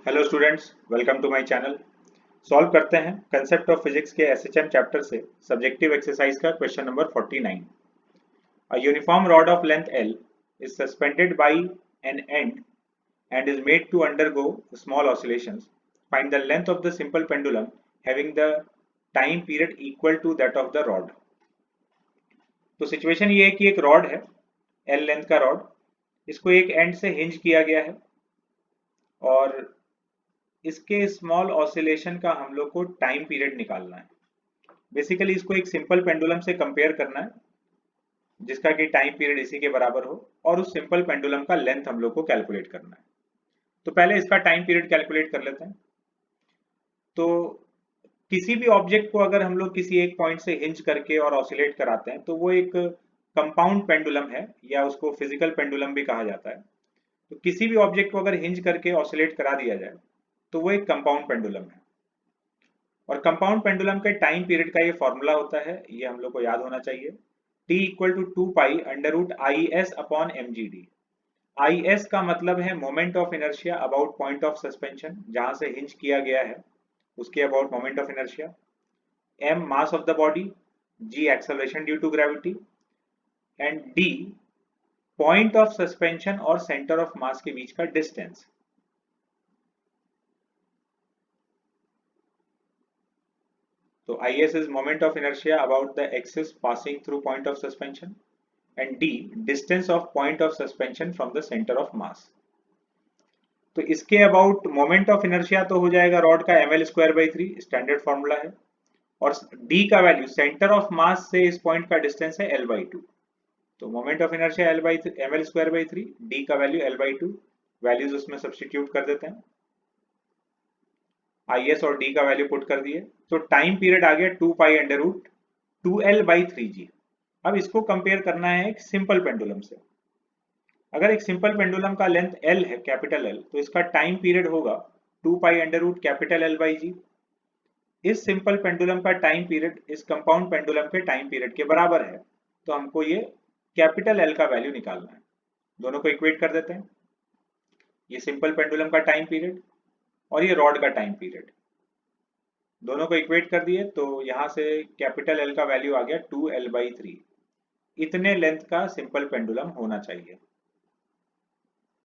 Hello students, welcome to my channel. Solve करते हैं concept of physics के SHM chapter से सब्जेक्टिव एक्सरसाइज का question number 49। A uniform rod of length L is suspended by an end and is made to undergo small oscillations. Find the length of the simple pendulum having the time period equal to that of the rod. तो situation ये है कि एक rod है, L length का rod, इसको एक and से हिंज किया गया है और इसके स्मॉल ऑसिलेशन का हम लोग को टाइम पीरियड निकालना है। बेसिकली इसको एक सिंपल पेंडुलम से कंपेयर करना है जिसका कि टाइम पीरियड इसी के बराबर हो और उस सिंपल पेंडुलम का लेंथ हम लोग को कैलकुलेट करना है। तो पहले इसका टाइम पीरियड कैलकुलेट कर लेते हैं। तो किसी भी ऑब्जेक्ट को अगर हम लोग किसी एक पॉइंट से हिंज करके और ऑसिलेट कराते हैं तो वो एक कंपाउंड पेंडुलम है या उसको फिजिकल पेंडुलम भी कहा जाता है। तो किसी भी ऑब्जेक्ट को अगर हिंज करके ऑसिलेट करा दिया जाए तो वो एक कंपाउंड पेंडुलम है और कंपाउंड पेंडुलम के टाइम पीरियड का ये फॉर्मूला होता है, ये हम लोग को याद होना चाहिए। T equal to 2 pi under root I S upon M G D. I S का मतलब है moment of inertia about point of suspension, जहां से हिंज किया गया है उसके about moment of inertia. M mass of the body, G acceleration due to gravity and D point of suspension और सेंटर ऑफ मास के बीच का distance. So Is is moment of inertia about the axis passing through point of suspension and D distance of point of suspension from the center of mass. तो इसके about moment of inertia तो हो जाएगा rod का ml²/3 standard formula है और D का value centre of मास से इस पॉइंट का डिस्टेंस है L/2। तो moment of inertia ml²/3, D का वैल्यू L/2, वैल्यूज उसमें सब्स्टिट्यूट कर देते हैं। Is और D का वैल्यू पुट कर दिए तो टाइम पीरियड आ गया 2 पाई अंडर रूट 2L/3G। अब इसको कंपेयर करना है एक सिंपल पेंडुलम से। अगर एक सिंपल पेंडुलम का लेंथ L है, कैपिटल L, तो इसका टाइम पीरियड होगा 2 pi under root capital L/G। इस सिंपल पेंडुलम का टाइम पीरियड इस कंपाउंड पेंडुलम के टाइम पीरियड के बराबर है, तो हमको ये कैपिटल L का वैल्यू निकालना है। दोनों को इक्वेट कर देते हैं। ये सिंपल पेंडुलम का टाइम पीरियड और ये रॉड का टाइम पीरियड, दोनों को इक्वेट कर दिए तो यहां से कैपिटल L का वैल्यू आ गया 2L/3। इतने लेंथ का सिंपल पेंडुलम होना चाहिए।